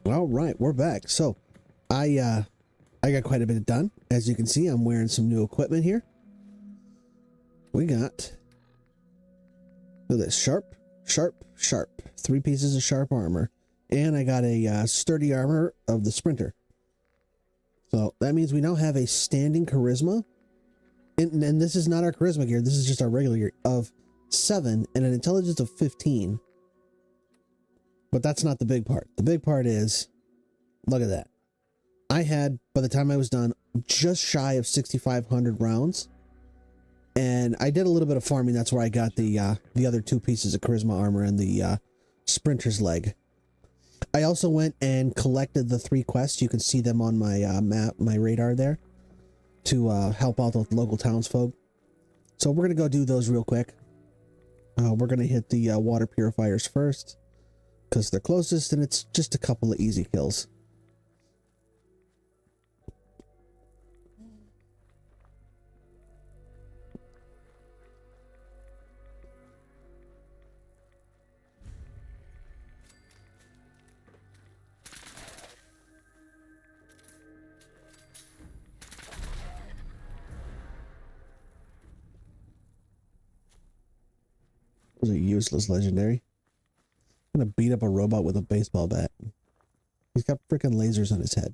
All right, we're back. So, I got quite a bit done. As you can see, I'm wearing some new equipment here. We got, look at this, sharp. 3 pieces of sharp armor. And I got a sturdy armor of the sprinter. So that means we now have a standing charisma. And this is not our charisma gear. This is just our regular gear of 7 and an intelligence of 15. But that's not the big part. The big part is, look at that. I had, by the time I was done, just shy of 6,500 rounds. And I did a little bit of farming. That's where I got the other 2 pieces of charisma armor and the sprinter's leg. I also went and collected the 3 quests. You can see them on my map, my radar there, to help out the local townsfolk. So we're going to go do those real quick. We're going to hit the water purifiers first, because they're closest, and it's just a couple of easy kills. Was a useless legendary. I'm gonna beat up a robot with a baseball bat. He's got freaking lasers on his head.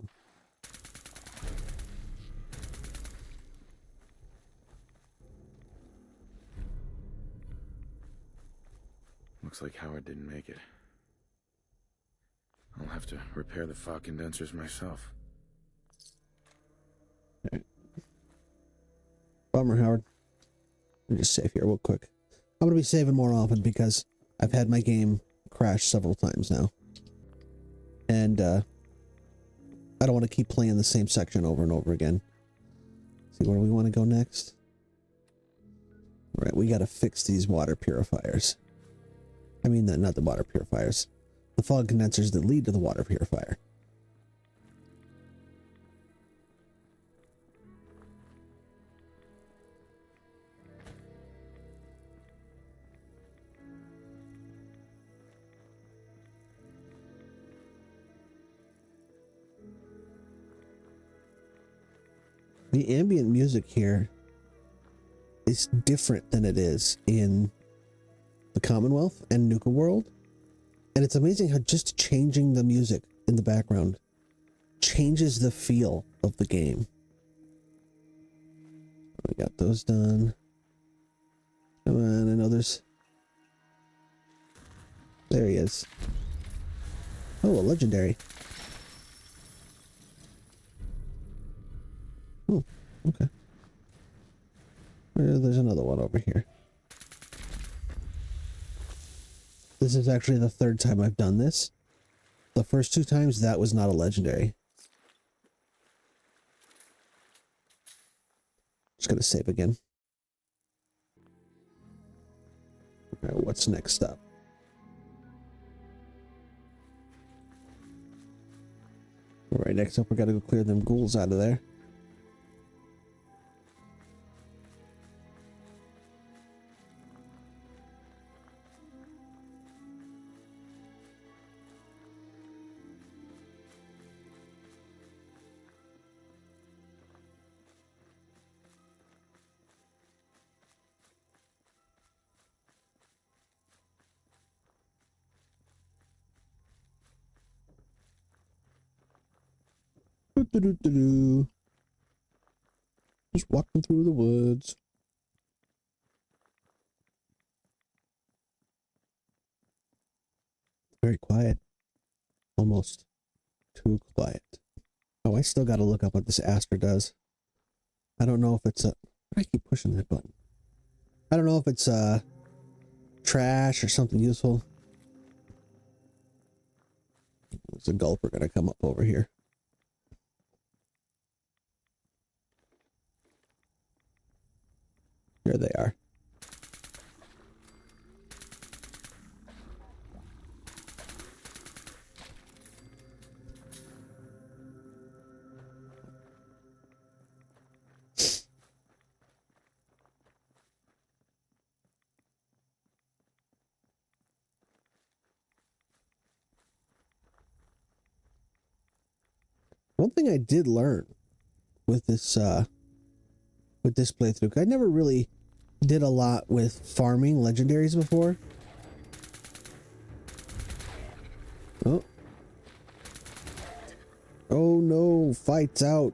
Looks like Howard didn't make it. I'll have to repair the fog condensers myself. Right. Bummer, Howard. Let me just save here real quick. I'm gonna be saving more often because I've had my game crash several times now. And I don't want to keep playing the same section over and over again. See, where do we want to go next? All right, we got to fix these water purifiers. I mean, not the water purifiers. The fog condensers that lead to the water purifier. The ambient music here is different than it is in the Commonwealth and Nuka World. And it's amazing how just changing the music in the background changes the feel of the game. We got those done. Come on, I know there's... There he is. Oh, a legendary. Oh, okay. There's another one over here. This is actually the 3rd time I've done this. The first 2 times, that was not a legendary. Just gonna save again. Alright, what's next up? Alright, next up we gotta go clear them ghouls out of there. Just walking through the woods. Very quiet. Almost too quiet. Oh, I still gotta look up what this Astra does. I don't know if it's a... I keep pushing that button. I don't know if it's trash or something useful. There's a gulper gonna come up over here. Here they are. One thing I did learn with this playthrough, I never really did a lot with farming legendaries before. Oh. Oh no, fights out.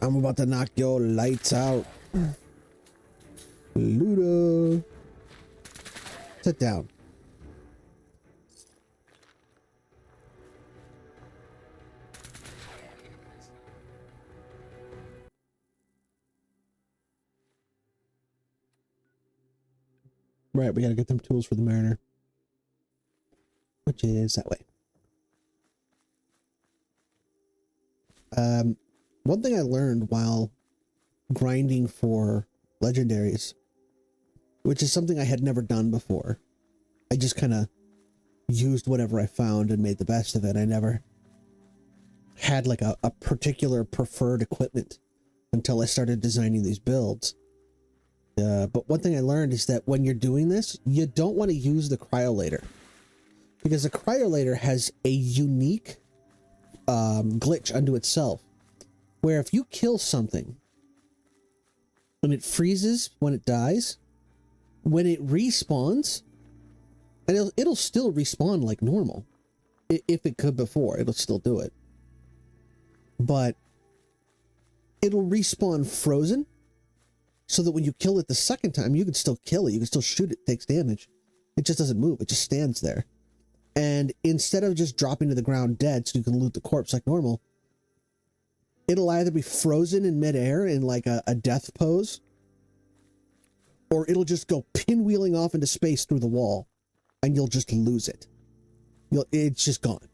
I'm about to knock your lights out. Luda. Sit down. Right, we gotta get them tools for the mariner. Which is that way. One thing I learned while grinding for legendaries, which is something I had never done before. I just kind of used whatever I found and made the best of it. I never had like a particular preferred equipment until I started designing these builds. But one thing I learned is that when you're doing this, you don't want to use the cryolator, because the cryolator has a unique glitch unto itself, where if you kill something and it freezes when it dies, when it respawns, and it'll still respawn like normal. If it could before, it'll still do it. But it'll respawn frozen, so that when you kill it the second time, you can still kill it. You can still shoot it, it takes damage. It just doesn't move. It just stands there. And instead of just dropping to the ground dead so you can loot the corpse like normal, it'll either be frozen in midair in like a death pose, or it'll just go pinwheeling off into space through the wall, and you'll just lose it. It's just gone.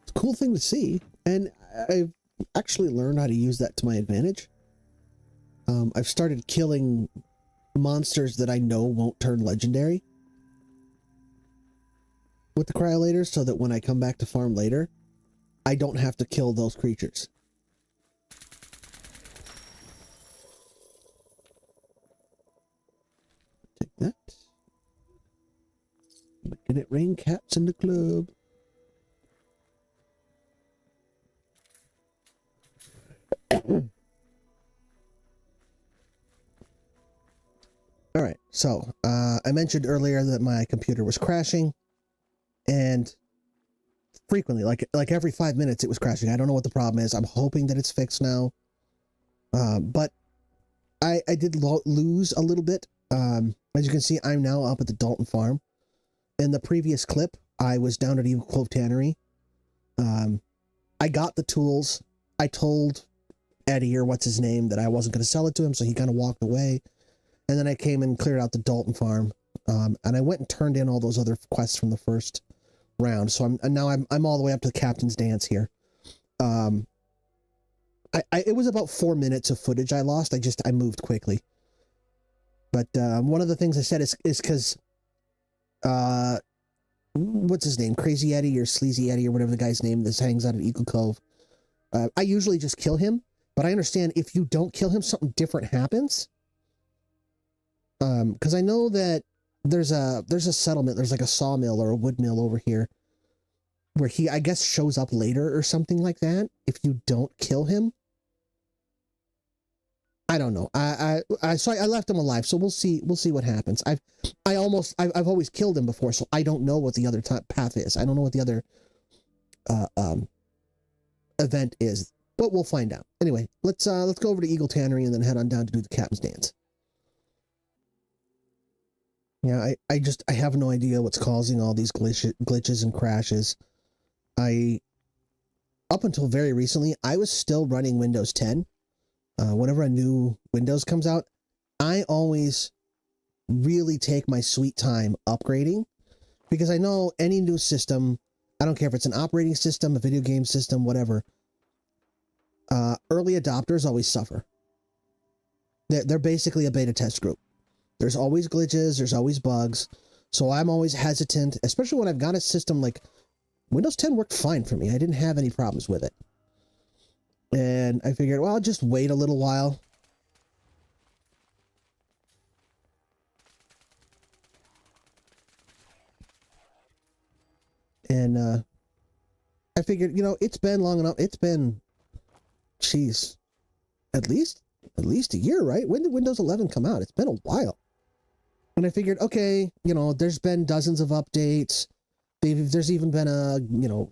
It's a cool thing to see, and I've actually learned how to use that to my advantage. I've started killing monsters that I know won't turn legendary with the cryolator, so that when I come back to farm later, I don't have to kill those creatures. Take that. Making it rain cats in the club. All right, so I mentioned earlier that my computer was crashing, and frequently, like every 5 minutes, it was crashing. I don't know what the problem is. I'm hoping that it's fixed now, but I did lose a little bit. As you can see, I'm now up at the Dalton farm. In the previous clip, I was down at Eagle Cove Tannery. I got the tools. I told Eddie, or what's his name, that I wasn't going to sell it to him, so he kind of walked away. And then I came and cleared out the Dalton farm, and I went and turned in all those other quests from the first round. So I'm all the way up to the captain's dance here. It was about 4 minutes of footage I lost. I moved quickly. But one of the things I said is because what's his name, Crazy Eddie or Sleazy Eddie or whatever the guy's name that hangs out at Eagle Cove. I usually just kill him, but I understand if you don't kill him, something different happens. Because I know that there's a settlement, there's like a sawmill or a wood mill over here where he, I guess, shows up later or something like that if you don't kill him. I don't know. So I left him alive, so we'll see what happens. I've always killed him before, so I don't know what the other path is. I don't know what the other event is, but we'll find out. Anyway, let's go over to Eagle Tannery and then head on down to do the captain's dance. Yeah, I have no idea what's causing all these glitches and crashes. Up until very recently, I was still running Windows 10. Whenever a new Windows comes out, I always really take my sweet time upgrading, because I know any new system, I don't care if it's an operating system, a video game system, whatever, early adopters always suffer. They're basically a beta test group. There's always glitches, there's always bugs, so I'm always hesitant, especially when I've got a system like Windows 10 worked fine for me. I didn't have any problems with it. And I figured, well, I'll just wait a little while. And I figured, you know, it's been long enough. It's been, geez, at least a year, right? When did Windows 11 come out? It's been a while. And I figured, okay, you know, there's been dozens of updates. There's even been a, you know,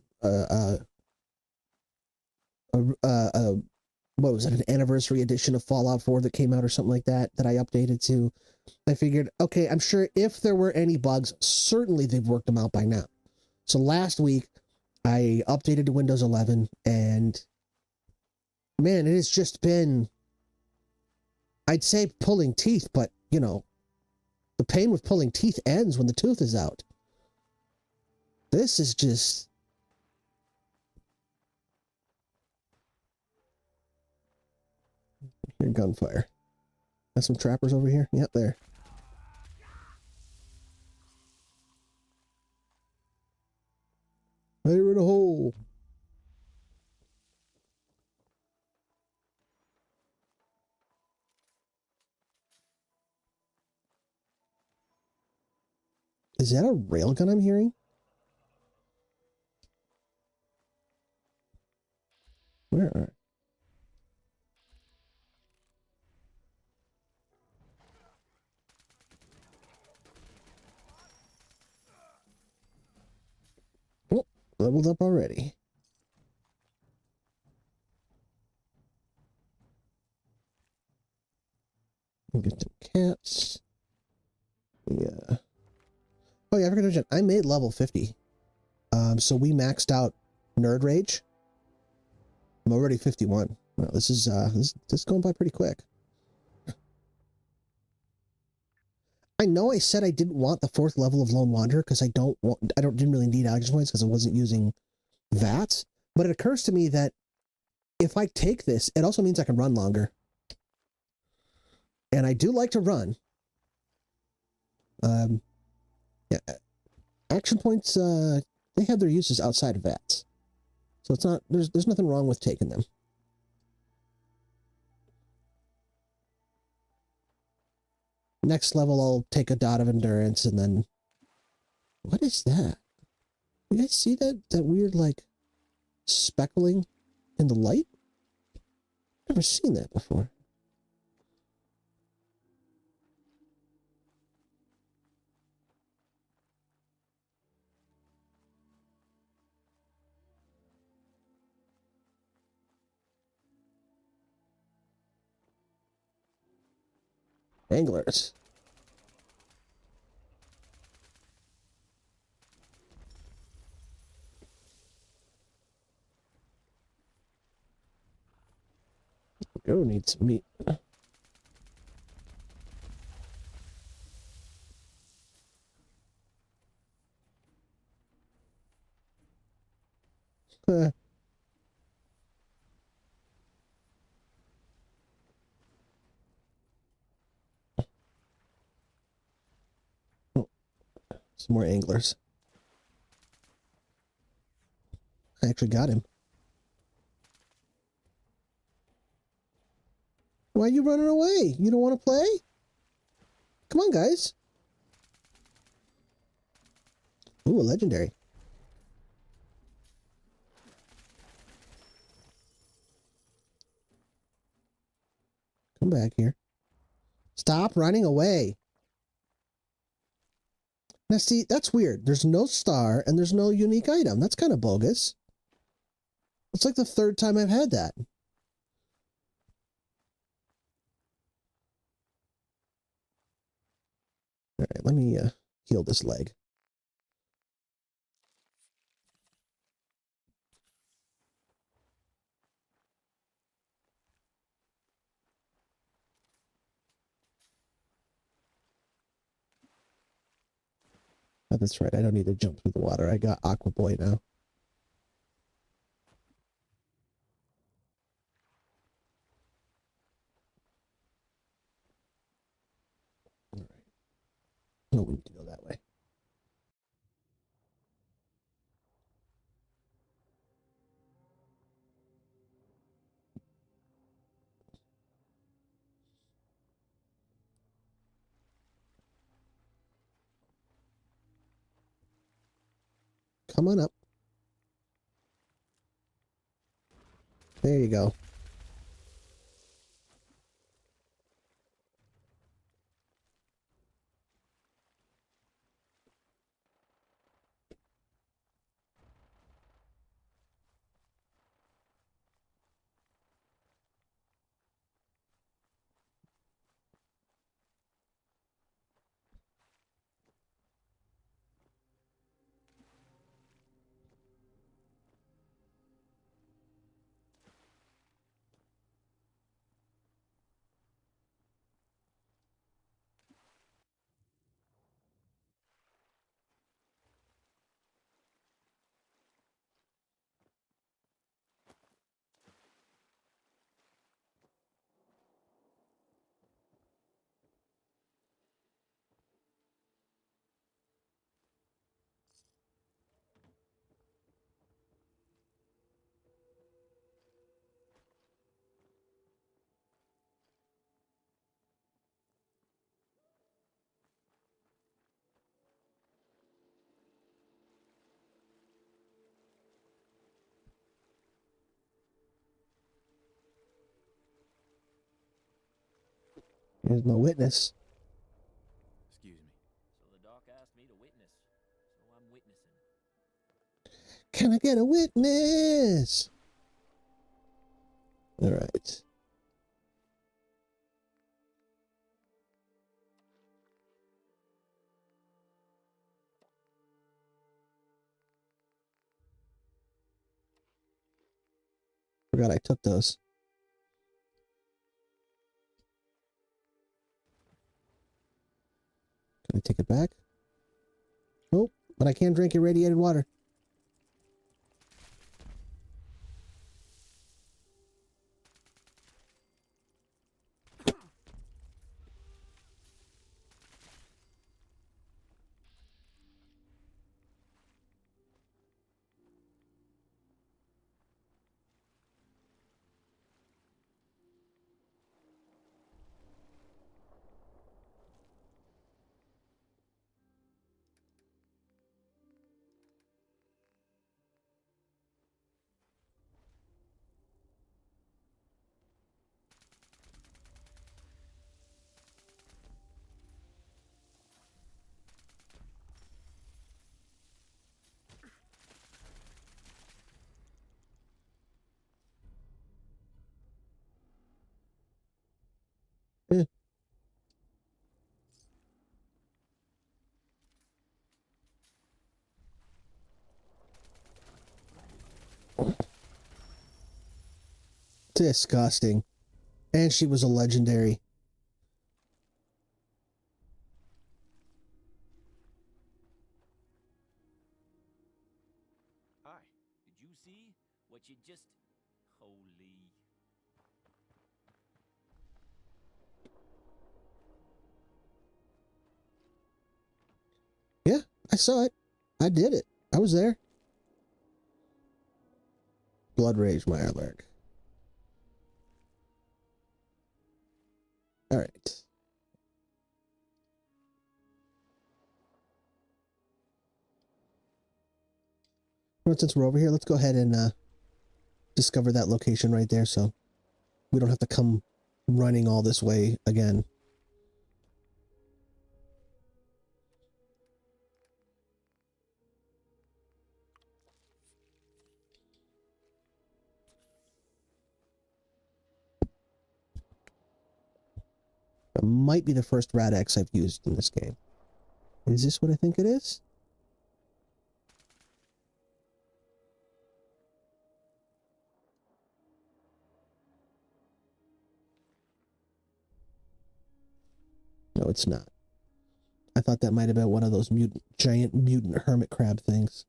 what was it, an anniversary edition of Fallout 4 that came out or something like that I updated to. I figured, okay, I'm sure if there were any bugs, certainly they've worked them out by now. So last week, I updated to Windows 11, and man, it has just been, I'd say pulling teeth, but, you know, the pain with pulling teeth ends when the tooth is out. This is just... Here, gunfire. Got some trappers over here? Yep, there. Fire in a hole. Is that a railgun I'm hearing? Where are... Oh, leveled up already. We'll get some cats. Yeah. Oh yeah, I forgot to mention, I made level 50. So we maxed out Nerd Rage. I'm already 51. Well, this is going by pretty quick. I know I said I didn't want the 4th level of Lone Wanderer because didn't really need action points because I wasn't using VATS. But it occurs to me that if I take this, it also means I can run longer. And I do like to run. Yeah, action points, they have their uses outside of VATS. So it's not, there's nothing wrong with taking them. Next level, I'll take a dot of endurance and then... What is that? You guys see that weird, like, speckling in the light? Never seen that before. Anglers. Go need some meat. Oh, some more anglers. I actually got him. Why are you running away? You don't want to play? Come on, guys. Ooh, a legendary. Come back here. Stop running away. Now, see, that's weird. There's no star and there's no unique item. That's kind of bogus. It's like the 3rd time I've had that. All right, let me heal this leg. Oh, that's right. I don't need to jump through the water. I got Aqua Boy now. All right. Oh, we need to go that way. Come on up. There you go. There's no witness. Excuse me. So the doc asked me to witness. So I'm witnessing. Can I get a witness? All right. Forgot I took those. Can I take it back? Nope, but I can't drink irradiated water. Eh. Disgusting. And she was a legendary. Hi. Did you see what you just... Holy... Yeah, I saw it. I did it. I was there. Blood Rage Mirelurk. All right. Well, since we're over here, let's go ahead and discover that location right there so we don't have to come running all this way again. It might be the first Rad-X I've used in this game. Is this what I think it is? No, it's not. I thought that might have been one of those giant mutant hermit crab things.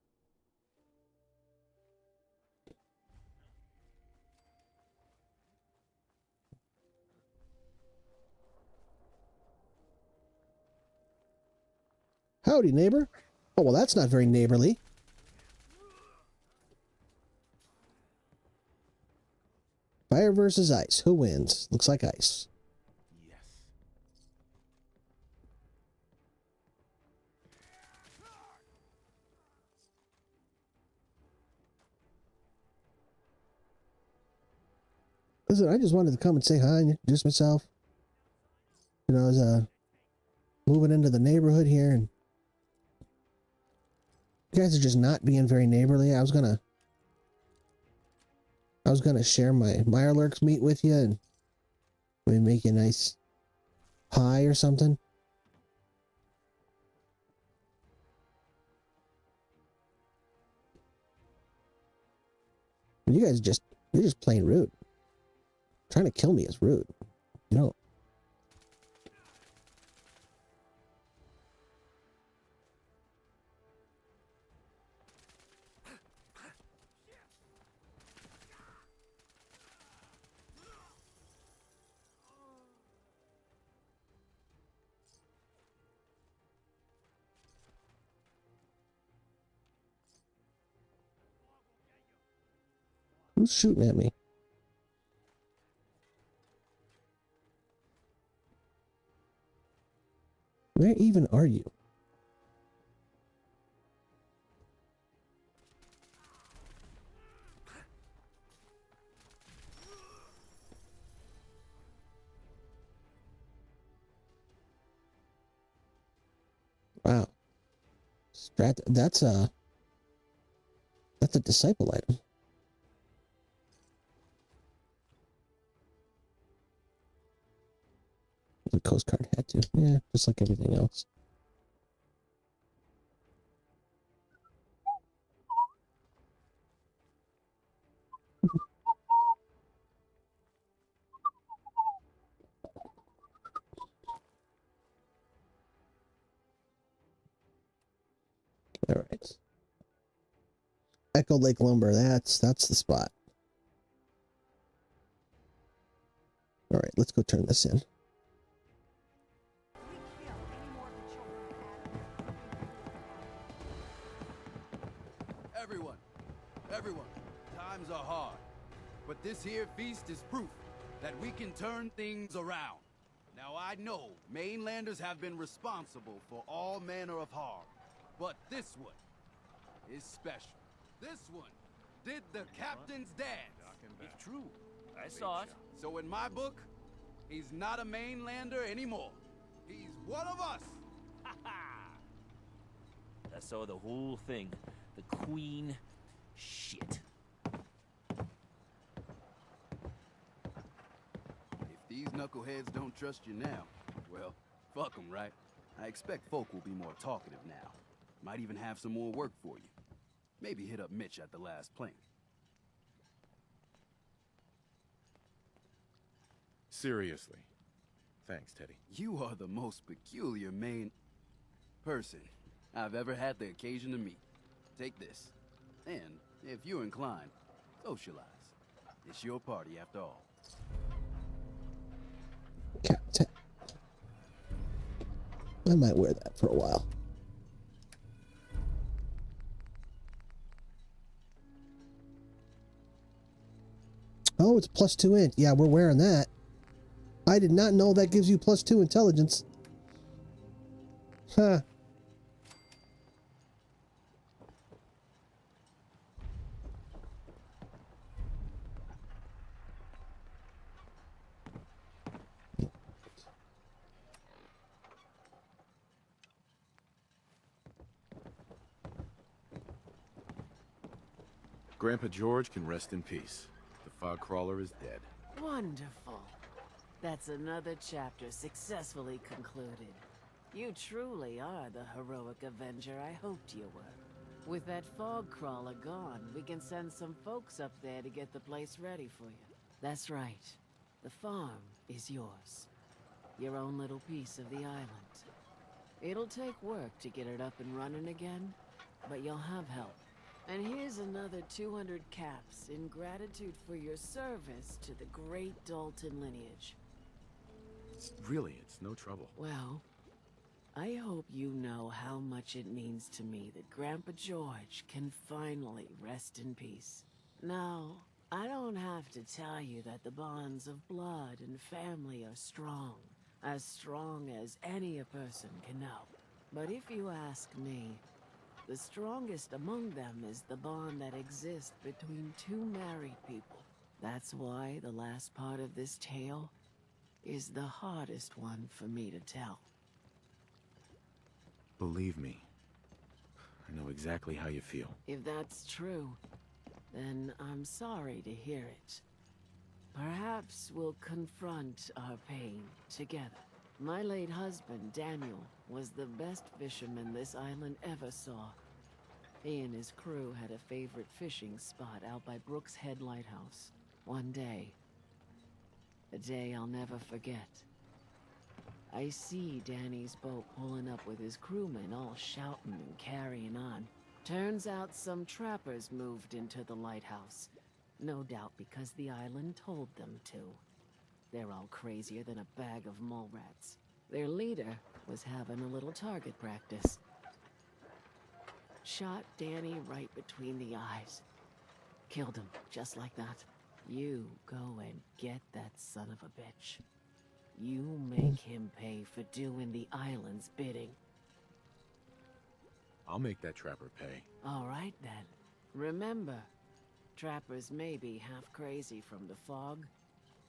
Howdy, neighbor. Oh, well, that's not very neighborly. Fire versus ice. Who wins? Looks like ice. Yes. Listen, I just wanted to come and say hi and introduce myself. You know, I was moving into the neighborhood here, and you guys are just not being very neighborly. I was gonna share my Mirelurks meat with you and maybe make you a nice pie or something. You guys you're just plain rude. Trying to kill me is rude. You know. Who's shooting at me? Where even are you? Wow. That's a disciple item. The Coast Guard had to. Yeah, just like everything else. All right. Echo Lake Lumber. That's the spot. All right, let's go turn this in. Everyone, times are hard. But this here feast is proof that we can turn things around. Now I know mainlanders have been responsible for all manner of harm. But this one is special. This one did the captain's dance. It's true. I saw it. So in my book, he's not a mainlander anymore. He's one of us. I saw the whole thing. The Queen. Shit. If these knuckleheads don't trust you now, well, fuck them, right? I expect folk will be more talkative now. Might even have some more work for you. Maybe hit up Mitch at the last plank. Seriously. Thanks, Teddy. You are the most peculiar person I've ever had the occasion to meet. Take this. And, if you're inclined, socialize. It's your party after all. Captain. I might wear that for a while. Oh, it's +2 int. Yeah, we're wearing that. I did not know that gives you +2 intelligence. Huh. Grandpa George can rest in peace. The fog crawler is dead. Wonderful. That's another chapter successfully concluded. You truly are the heroic Avenger I hoped you were. With that fog crawler gone, we can send some folks up there to get the place ready for you. That's right. The farm is yours. Your own little piece of the island. It'll take work to get it up and running again, but you'll have help. And here's another 200 caps in gratitude for your service to the great Dalton lineage. Really, it's no trouble. Well, I hope you know how much it means to me that Grandpa George can finally rest in peace. Now, I don't have to tell you that the bonds of blood and family are strong as any a person can know. But if you ask me, the strongest among them is the bond that exists between two married people. That's why the last part of this tale is the hardest one for me to tell. Believe me, I know exactly how you feel. If that's true, then I'm sorry to hear it. Perhaps we'll confront our pain together. My late husband, Daniel, was the best fisherman this island ever saw. He and his crew had a favorite fishing spot out by Brooks Head Lighthouse. One day, a day I'll never forget, I see Danny's boat pulling up with his crewmen all shouting and carrying on. Turns out some trappers moved into the lighthouse. No doubt because the island told them to. They're all crazier than a bag of mole rats. Their leader was having a little target practice. Shot Danny right between the eyes. Killed him, just like that. You go and get that son of a bitch. You make him pay for doing the island's bidding. I'll make that trapper pay. All right, then. Remember, trappers may be half crazy from the fog,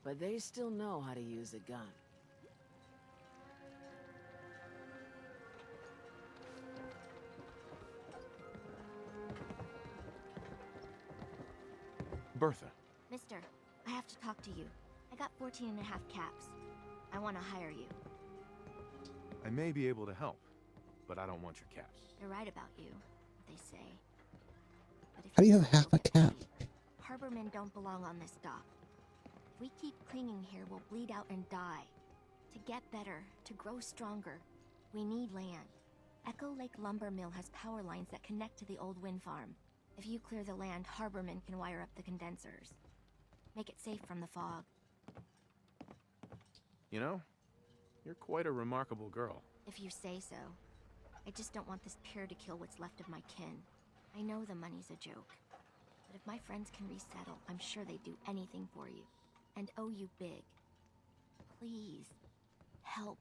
but they still know how to use a gun. Bertha. Mister, I have to talk to you. I got 14 and a half caps. I want to hire you. I may be able to help, but I don't want your caps. They're right about you, they say. But if How do you have half a cap? Harbormen don't belong on this dock. If we keep clinging here, we'll bleed out and die. To get better, to grow stronger, we need land. Echo Lake Lumber Mill has power lines that connect to the old wind farm. If you clear the land, Harbormen can wire up the condensers. Make it safe from the fog. You know, you're quite a remarkable girl. If you say so. I just don't want this pier to kill what's left of my kin. I know the money's a joke. But if my friends can resettle, I'm sure they'd do anything for you. And owe you big. Please. Help.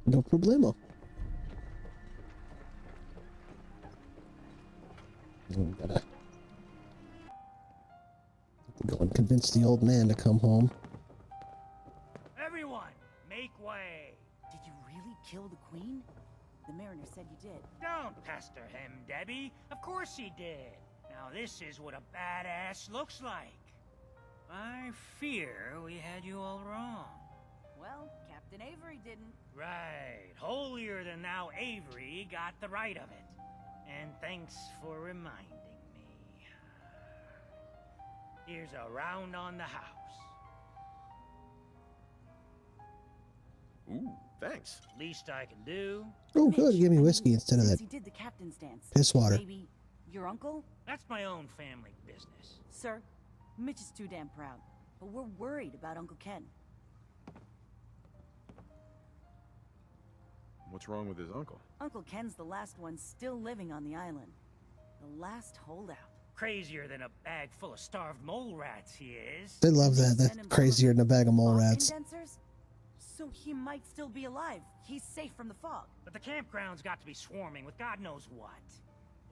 No problemo. Gotta go and convince the old man to come home. Everyone, make way! Did you really kill the queen? The mariner said you did. Don't pester him, Debbie. Of course he did. Now this is what a badass looks like. I fear we had you all wrong. Well, Captain Avery didn't. Right. Holier than thou Avery got the right of it. And thanks for reminding me. Here's a round on the house. Ooh, thanks. Least I can do. Oh, good. Give me whiskey instead of Since that he did the captain's dance. piss water. Maybe your uncle? That's my own family business. Sir, Mitch is too damn proud. But we're worried about Uncle Ken. What's wrong with his uncle? Uncle Ken's the last one still living on the island. The last holdout. Crazier than a bag full of starved mole rats he is. They love that. Send That's him crazier than a bag of mole fog rats. condensers? So he might still be alive. He's safe from the fog. But the campground's got to be swarming with God knows what.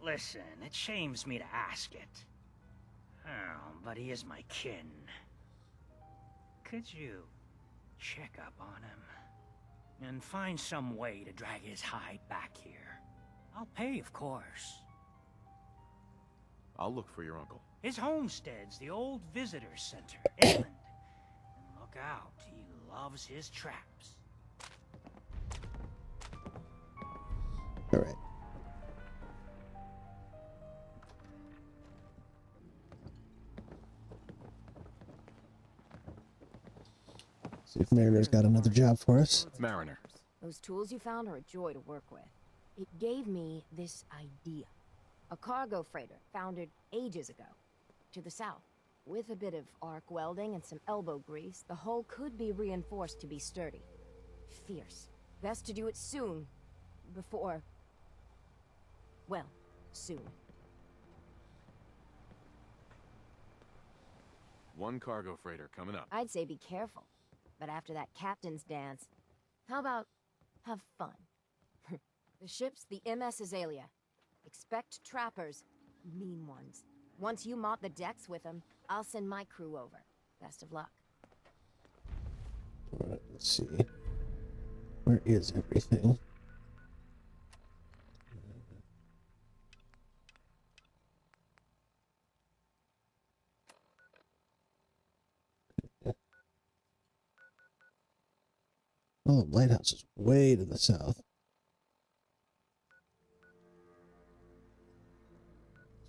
Listen, it shames me to ask it. Oh, but he is my kin. Could you check up on him? And find some way to drag his hide back here. I'll pay, of course. I'll look for your uncle. His homestead's the old visitor center, inland. And look out, he loves his traps. All right. See if Mariner's got another job for us. Mariner. Those tools you found are a joy to work with. It gave me this idea. A cargo freighter founded ages ago, to the south. With a bit of arc welding and some elbow grease, the hull could be reinforced to be sturdy. Fierce. Best to do it soon, before... well, soon. One cargo freighter coming up. I'd say be careful. But after that captain's dance, how about have fun? The ship's the MS Azalea. Expect trappers, mean ones. Once you mop the decks with them, I'll send my crew over. Best of luck. Alright, let's see. Where is everything? Oh, the lighthouse is way to the south.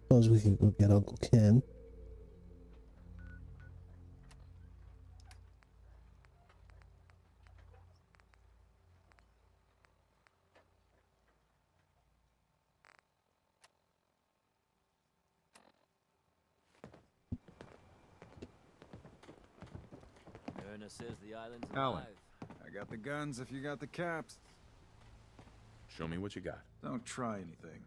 Suppose we can go get Uncle Ken. Erna says the island's Alan. alive. I got the guns if you got the caps. Show me what you got. Don't try anything.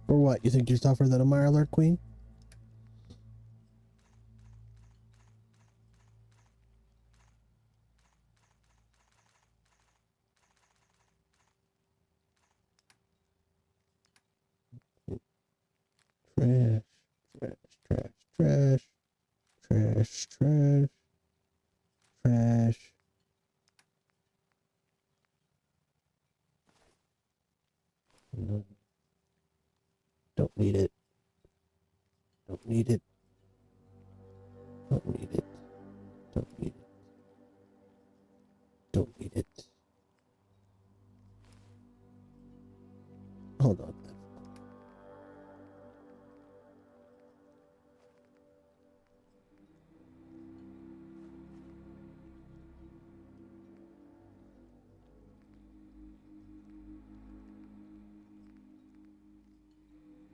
Or what? You think you're tougher than a Mirelurk Queen? Trash, trash, trash, trash, trash, trash, trash. No. Don't need it. Don't need it. Don't need it. Don't need it. Don't need it. Hold on.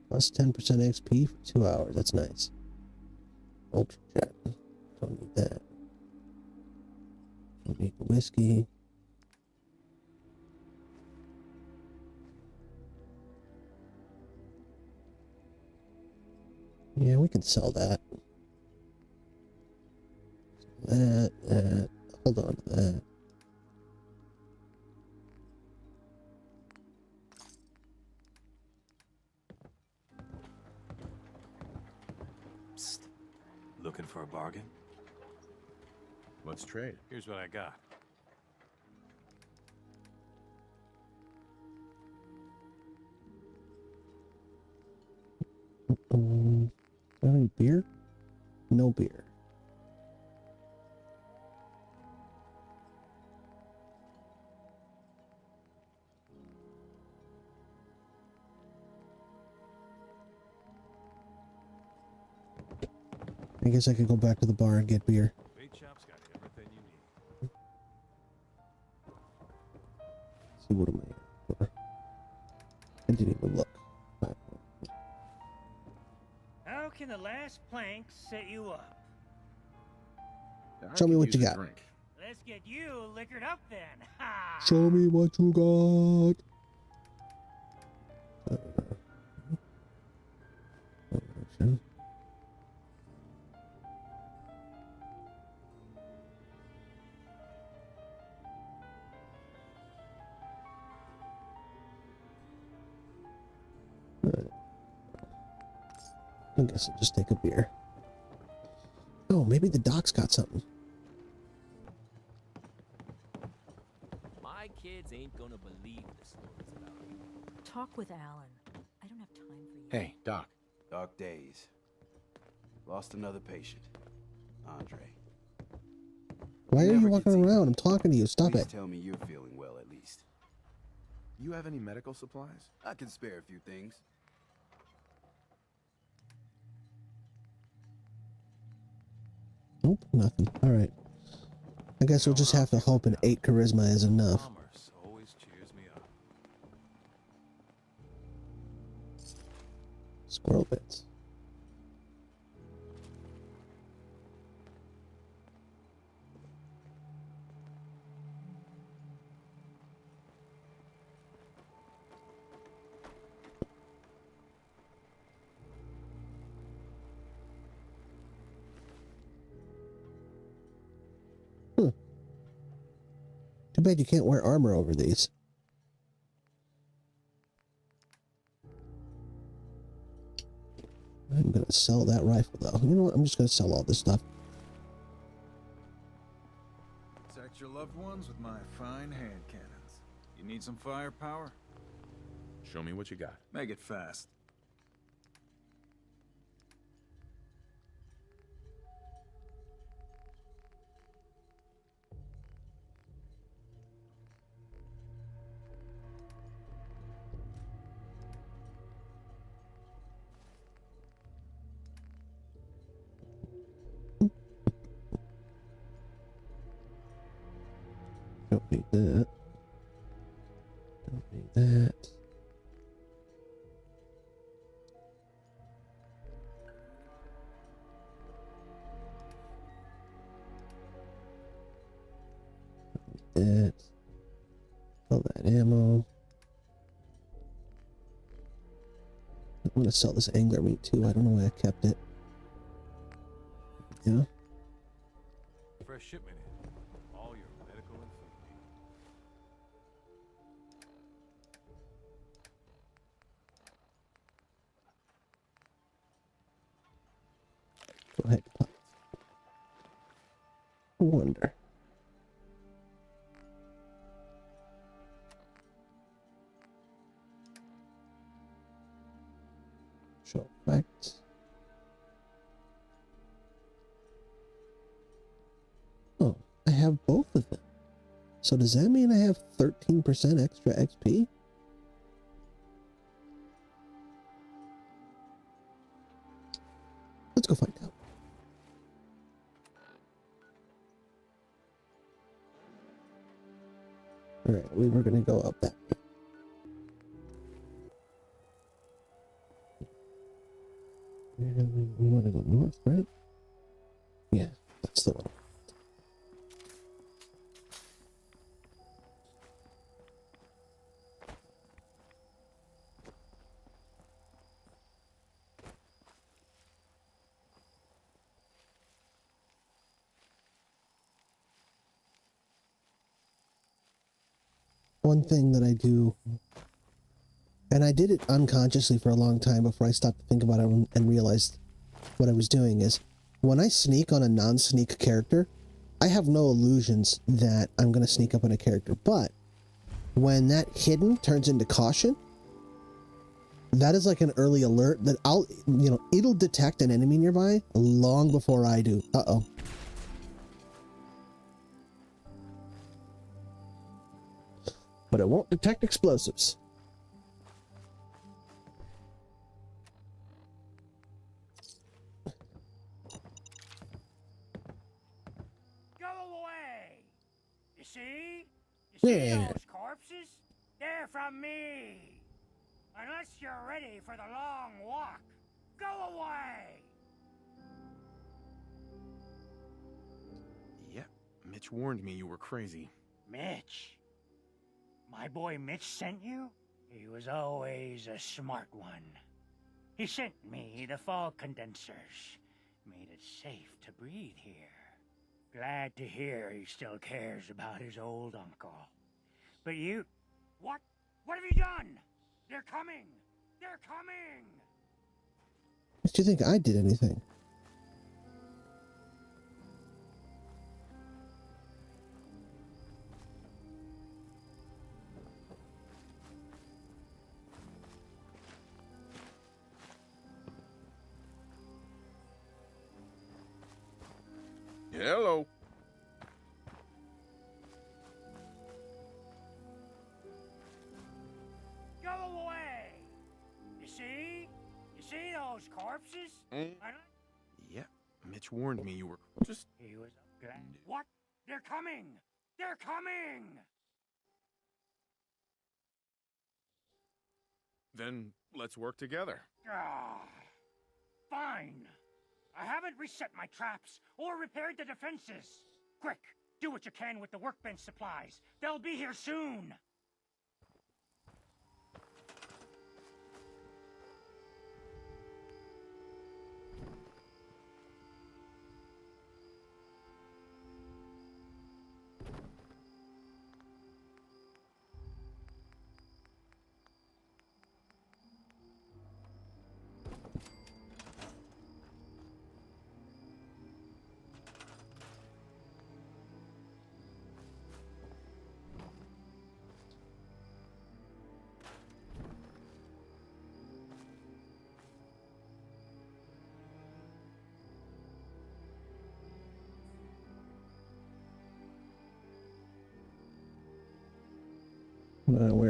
Plus 10% XP for 2 hours. That's nice. Ultra jet. Don't need that. Don't need the whiskey. Yeah, we can sell that. That. Hold on to that. Psst. Looking for a bargain? Let's trade. Here's what I got. Any beer? No beer. I guess I could go back to the bar and get beer. Bait shop's got everything you need. See, what am I at for? I didn't even look. How can the last plank set you up? Show me what you got. Let's get you liquored up then. Ha! Show me what you got. I guess I'll just take a beer. Oh, maybe the doc's got something. My kids ain't gonna believe the stories about you. Talk with Alan. I don't have time for you. Hey, Doc. Dark days. Lost another patient. Andre. Why are you Never walking gets easy. around? I'm talking to you. Stop Please it. tell me you're feeling well at least. You have any medical supplies? I can spare a few things. Nope, nothing. Alright. I guess we'll just have to hope an 8 charisma is enough. Commerce always cheers me up. Squirrel bits. Too bad you can't wear armor over these. I'm gonna sell that rifle though. You know what? I'm just gonna sell all this stuff. Protect your loved ones with my fine hand cannons. You need some firepower? Show me what you got. Make it fast. Don't need that. Don't need that. That. All that ammo. I'm gonna sell this angler meat too. I don't know why I kept it. Yeah. Fresh shipment in. All your medical and food needs. Go ahead. Pop. I wonder. Show effect. Oh, I have both of them. So does that mean I have 13% extra XP? Let's go find out. Alright, we were gonna go up that way. We want to go north, right? Yeah, that's the one. One thing that I do, and I did it unconsciously for a long time before I stopped to think about it and realized what I was doing, is when I sneak on a non-sneak character, I have no illusions that I'm going to sneak up on a character. But when that hidden turns into caution, that is like an early alert that it'll detect an enemy nearby long before I do. Uh-oh. But it won't detect explosives. Go away! You see? You see Yeah. those corpses? They're from me! Unless you're ready for the long walk, go away! Yep, Mitch warned me you were crazy. Mitch? My boy Mitch sent you? He was always a smart one. He sent me the fog condensers. Made it safe to breathe here. Glad to hear he still cares about his old uncle. But you... What? What have you done? They're coming! They're coming! Do you think I did anything? Hello. Go away! You see? You see those corpses? Yep, Mitch warned me you were just... He was glad. What? They're coming! They're coming! Then let's work together. Ah, fine. I haven't reset my traps or repaired the defenses. Quick, do what you can with the workbench supplies. They'll be here soon.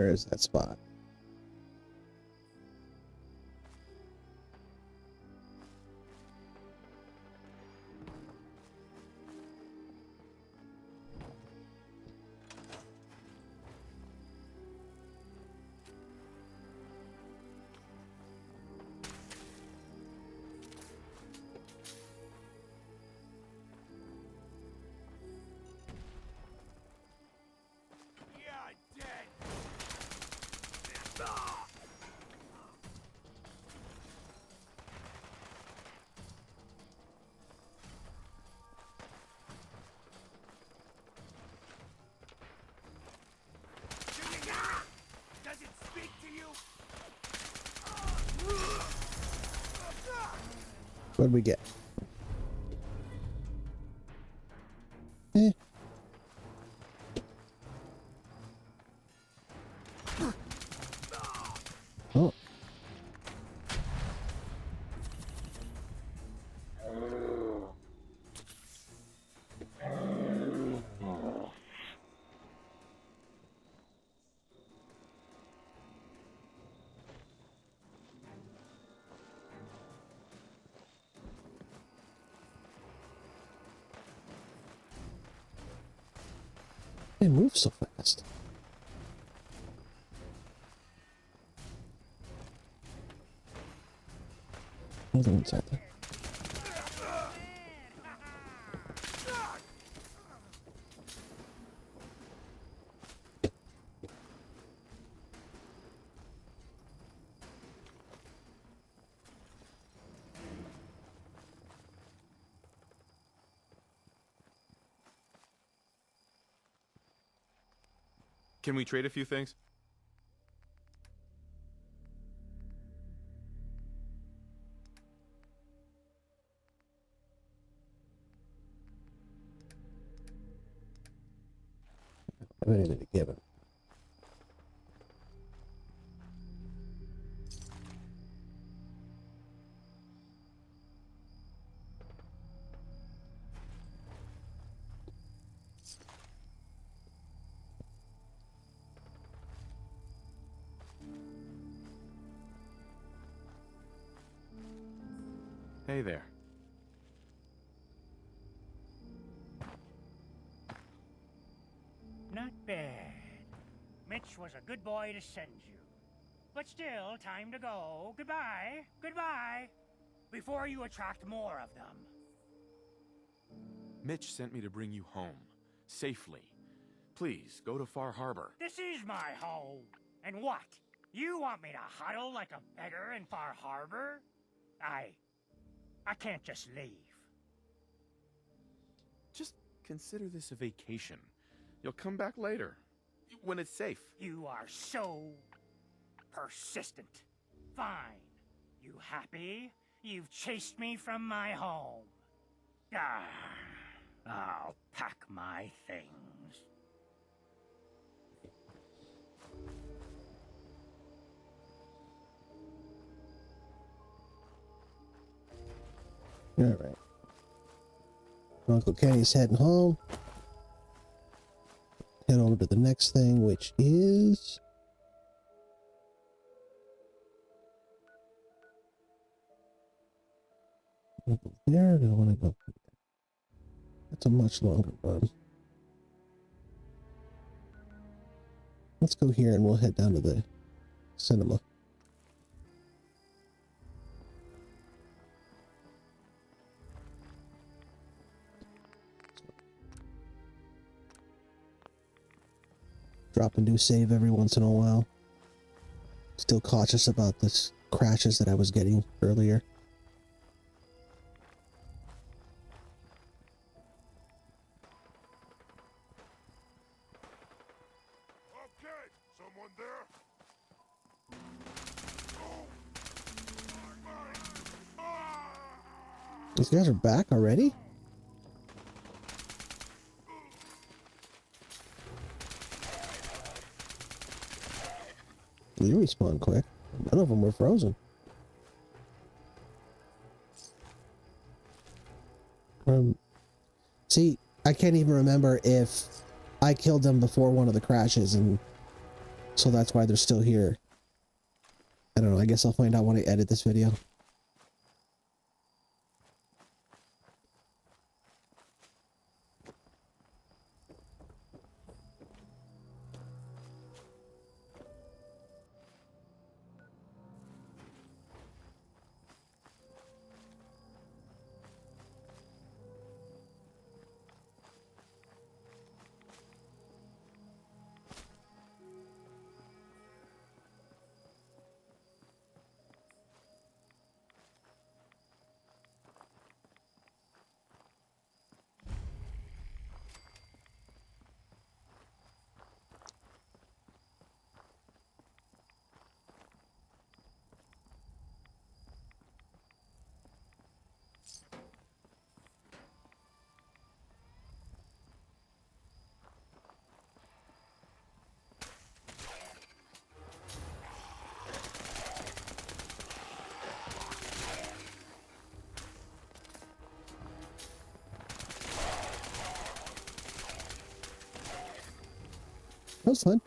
Where is that spot? What'd we get? Eh. Oh. They move so fast. Another one's out there. Can we trade a few things? I have anything to give him. Hey there. Not bad. Mitch was a good boy to send you. But still, time to go. Goodbye. Goodbye. Before you attract more of them. Mitch sent me to bring you home. Safely. Please, go to Far Harbor. This is my home. And what? You want me to huddle like a beggar in Far Harbor? I can't just leave. Just consider this a vacation. You'll come back later. When it's safe. You are so persistent. Fine. You happy? You've chased me from my home. I'll pack my things. All right. Uncle Kenny's heading home. Head over to the next thing, which is over there. Or do I want to go? That's a much longer run. Let's go here and we'll head down to the cinema. Drop and do save every once in a while. Still cautious about the crashes that I was getting earlier. Okay, someone there? These guys are back already? They respawn quick. None of them were frozen. See, I can't even remember if I killed them before one of the crashes and So that's why they're still here. I don't know. I guess I'll find out when I edit this video. That was fun.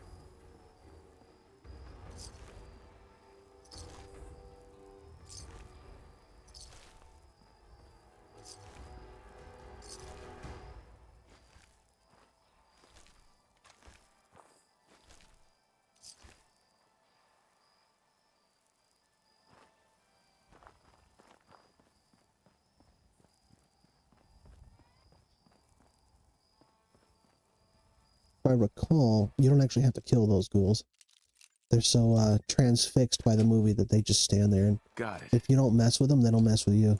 If I recall, you don't actually have to kill those ghouls. They're so transfixed by the movie that they just stand there, and Got it. if you don't mess with them, they don't mess with you.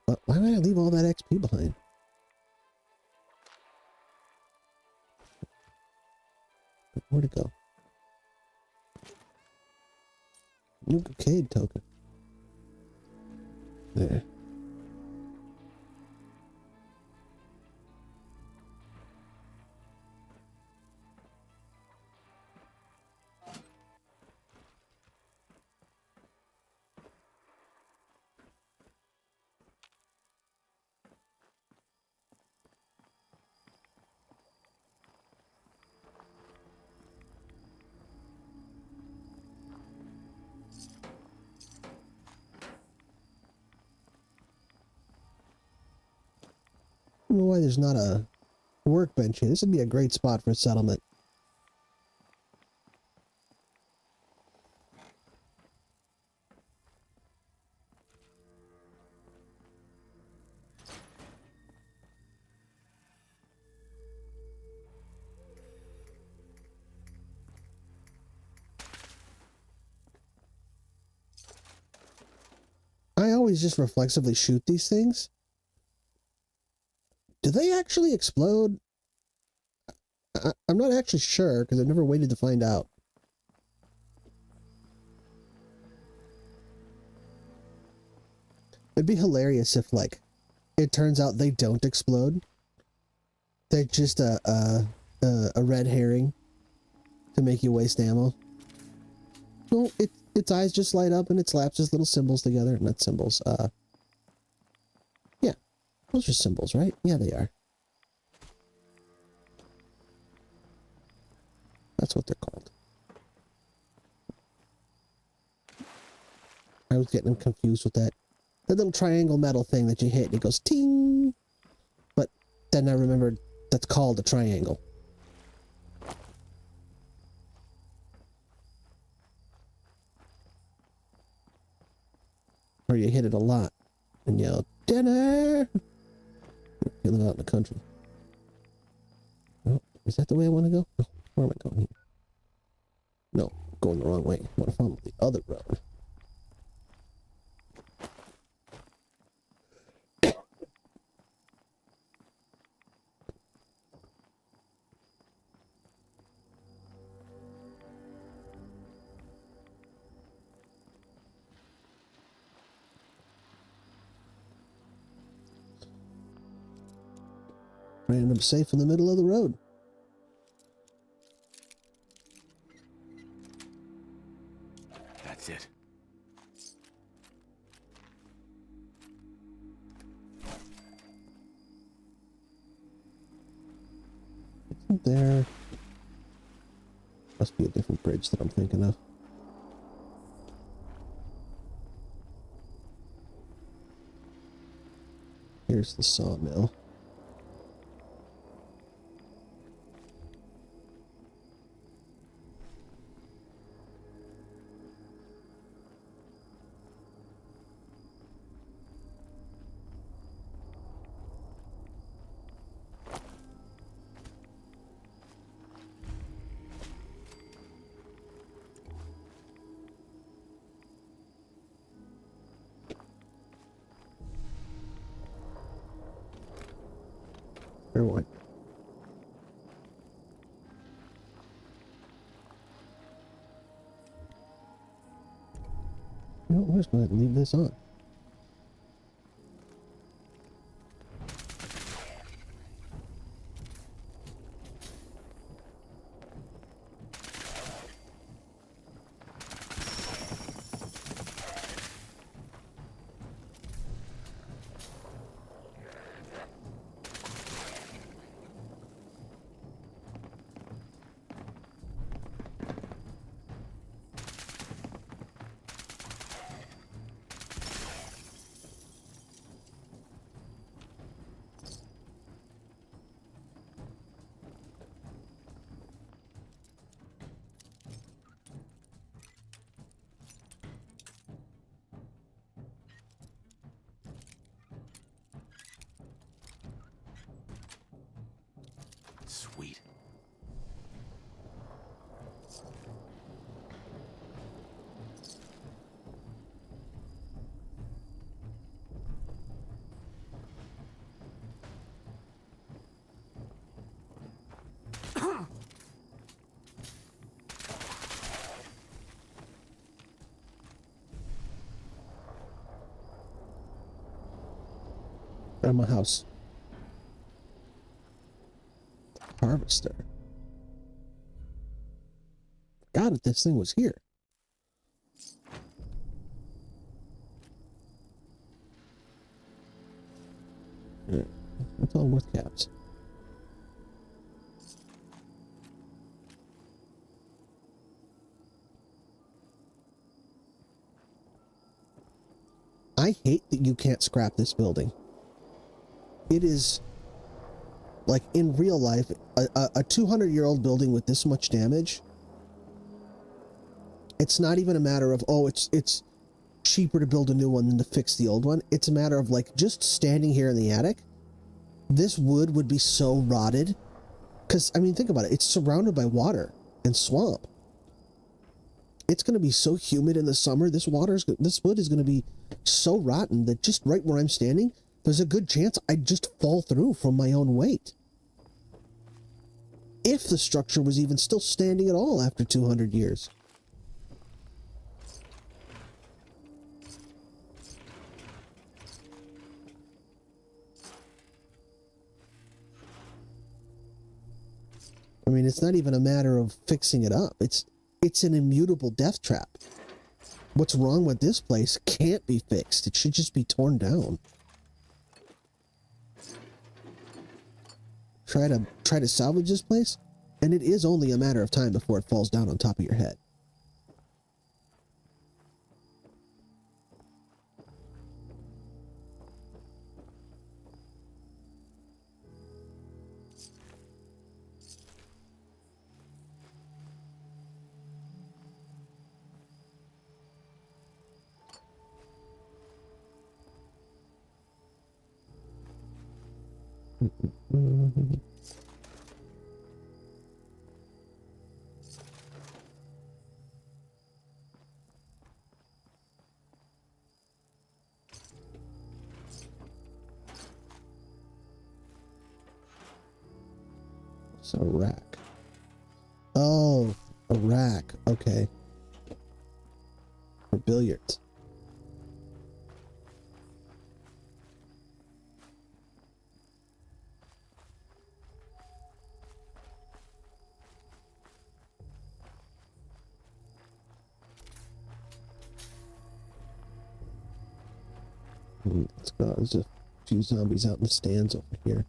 But why would I leave all that XP behind? Where'd it go? New Cocaine token. There. I don't know why there's not a workbench here. This would be a great spot for a settlement. I always just reflexively shoot these things. Do they actually explode? I'm not actually sure because I've never waited to find out. It'd be hilarious if, like, it turns out they don't explode. They're just a red herring to make you waste ammo. No, its eyes just light up and it slaps its little symbols together. Not symbols. Yeah, those are symbols, right? Yeah, they are. That's what they're called. I was getting confused with that. That little triangle metal thing that you hit and it goes ting. But then I remembered that's called a triangle. Or you hit it a lot and yell, dinner! You live out in the country. Oh, is that the way I want to go? Oh, where am I going here? No, going the wrong way. I want to follow the other road. Random safe in the middle of the road. That's it. There. Must be a different bridge that I'm thinking of. Here's the sawmill. Or what? No, we're just going to leave this on. Sweet. At my house. Harvester. Forgot that this thing was here. Yeah, that's all worth caps. I hate that you can't scrap this building. It is, like, in real life, a 200-year-old building with this much damage, it's not even a matter of, oh, it's cheaper to build a new one than to fix the old one. It's a matter of, like, just standing here in the attic, this wood would be so rotted. Because, I mean, think about it. It's surrounded by water and swamp. It's going to be so humid in the summer. This wood is going to be so rotten that just right where I'm standing, there's a good chance I'd just fall through from my own weight. If the structure was even still standing at all after 200 years. I mean, it's not even a matter of fixing it up. It's an immutable death trap. What's wrong with this place can't be fixed. It should just be torn down. Try to salvage this place, and it is only a matter of time before it falls down on top of your head. It's a rack. Oh, a rack. Okay. For billiards. Let's go. There's a few zombies out in the stands over here.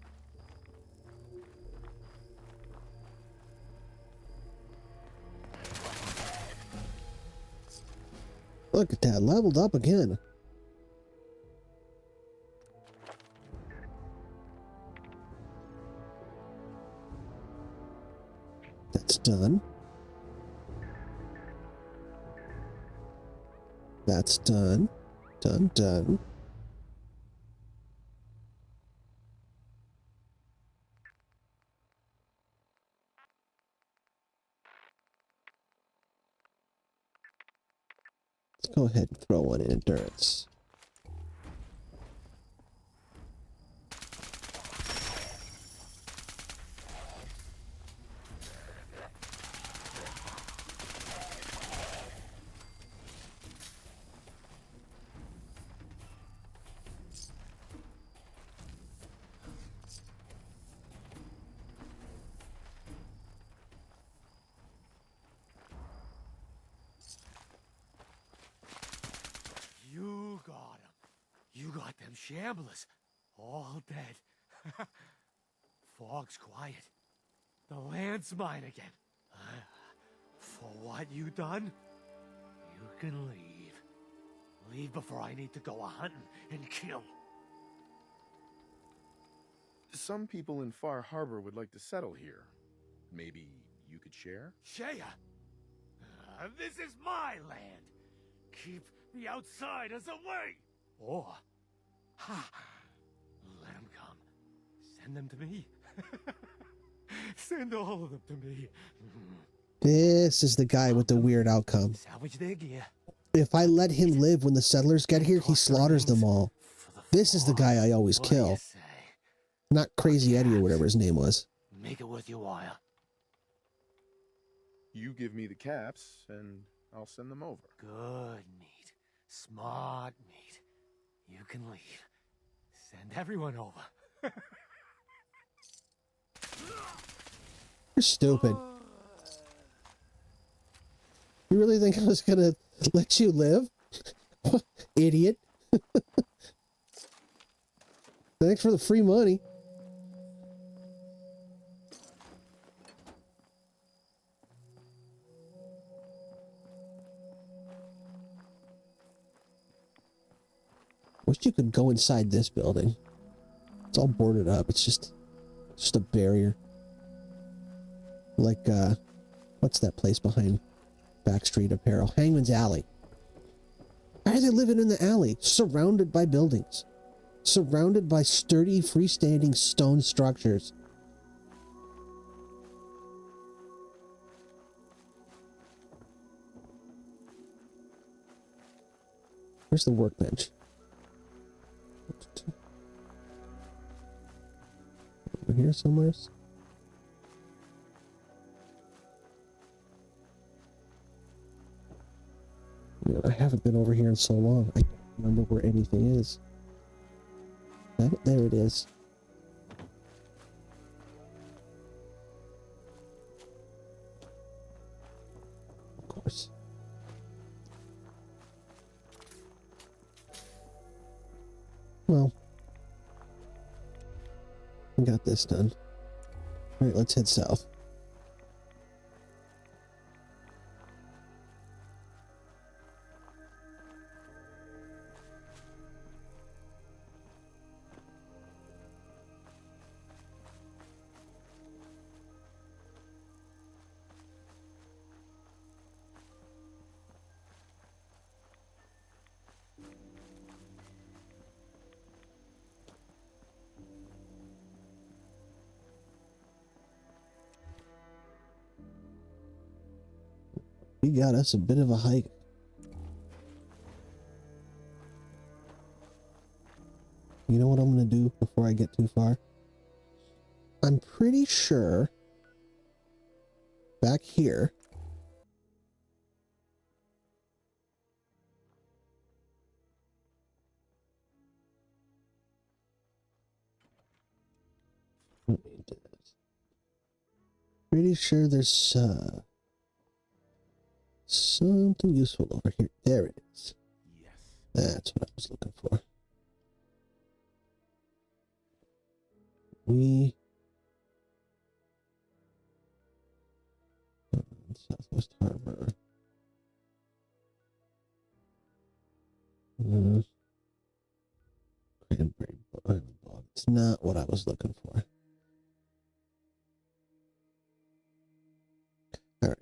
Look at that, leveled up again. That's done. That's done. Done. Let's go ahead and throw one in endurance. You got him. You got them shamblers. All dead. Fog's quiet. The land's mine again. For what you done, you can leave. Leave before I need to go a-hunting and kill. Some people in Far Harbor would like to settle here. Maybe you could share? Shea! This is my land. Keep the outsiders away! Or, let them come. Send them to me. Send all of them to me. This is the guy with the weird outcome. Salvage their gear. If I let him live when the settlers get here, he slaughters them all. This is the guy I always kill. Not Crazy Eddie or whatever his name was. Make it worth your while. You give me the caps, and I'll send them over. Good meat. Smart meat. You can leave. Send everyone over. You're stupid. You really think I was gonna let you live? Idiot. Thanks for the free money. Wish you could go inside this building. It's all boarded up. It's just a barrier. Like, what's that place behind Backstreet Apparel? Hangman's Alley. Why are they living in the alley? Surrounded by buildings. Surrounded by sturdy, freestanding stone structures. Where's the workbench? Over here somewhere? Man, I haven't been over here in so long. I don't remember where anything is. There it is. Of course. Well, we got this done. All right, let's head south. We got us a bit of a hike. You know what I'm going to do before I get too far? I'm pretty sure back here pretty sure there's something useful over here. There it is. Yes. That's what I was looking for. We Southwest Harbor. It's not what I was looking for. All right.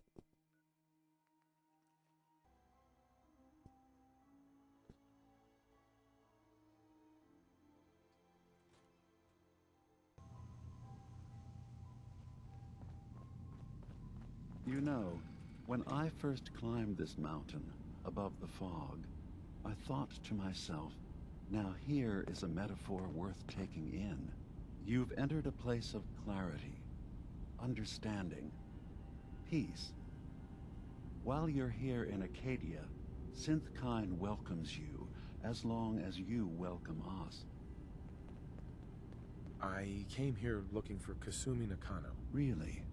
You know, when I first climbed this mountain above the fog, I thought to myself, now here is a metaphor worth taking in. You've entered a place of clarity, understanding, peace. While you're here in Acadia, Synthkind welcomes you as long as you welcome us. I came here looking for Kasumi Nakano. Really?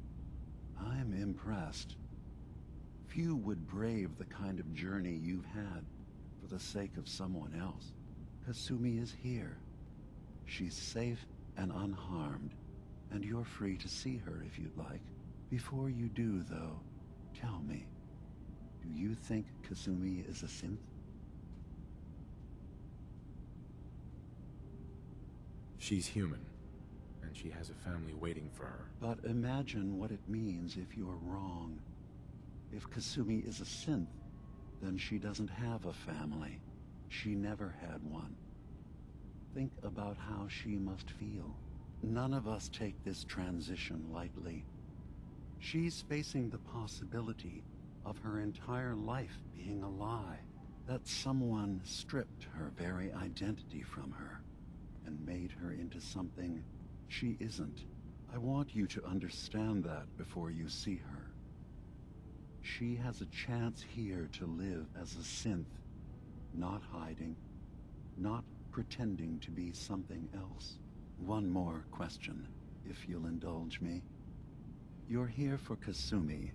I'm impressed. Few would brave the kind of journey you've had for the sake of someone else. Kasumi is here. She's safe and unharmed, and you're free to see her if you'd like. Before you do, though, tell me, do you think Kasumi is a synth? She's human, and she has a family waiting for her. But imagine what it means if you're wrong. If Kasumi is a synth, then she doesn't have a family. She never had one. Think about how she must feel. None of us take this transition lightly. She's facing the possibility of her entire life being a lie, that someone stripped her very identity from her and made her into something she isn't. I want you to understand that before you see her. She has a chance here to live as a synth, not hiding, not pretending to be something else. One more question, if you'll indulge me. You're here for Kasumi,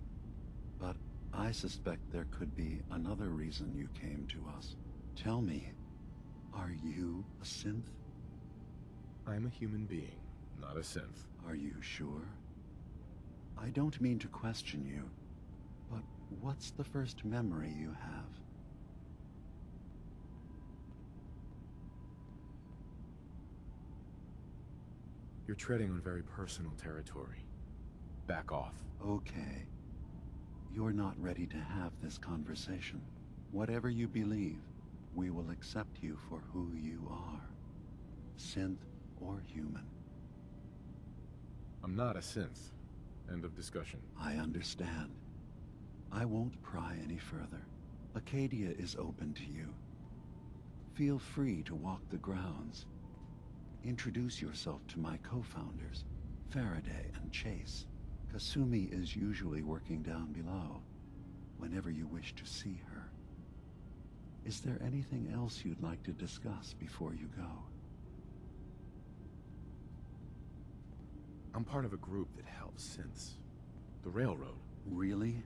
but I suspect there could be another reason you came to us. Tell me, are you a synth? I'm a human being, not a synth. Are you sure? I don't mean to question you, but what's the first memory you have? You're treading on very personal territory. Back off. Okay. You're not ready to have this conversation. Whatever you believe, we will accept you for who you are. Synth or human. I'm not a synth. End of discussion. I understand. I won't pry any further. Acadia is open to you. Feel free to walk the grounds. Introduce yourself to my co-founders, Faraday and Chase. Kasumi is usually working down below, whenever you wish to see her. Is there anything else you'd like to discuss before you go? I'm part of a group that helps synths. The Railroad. Really?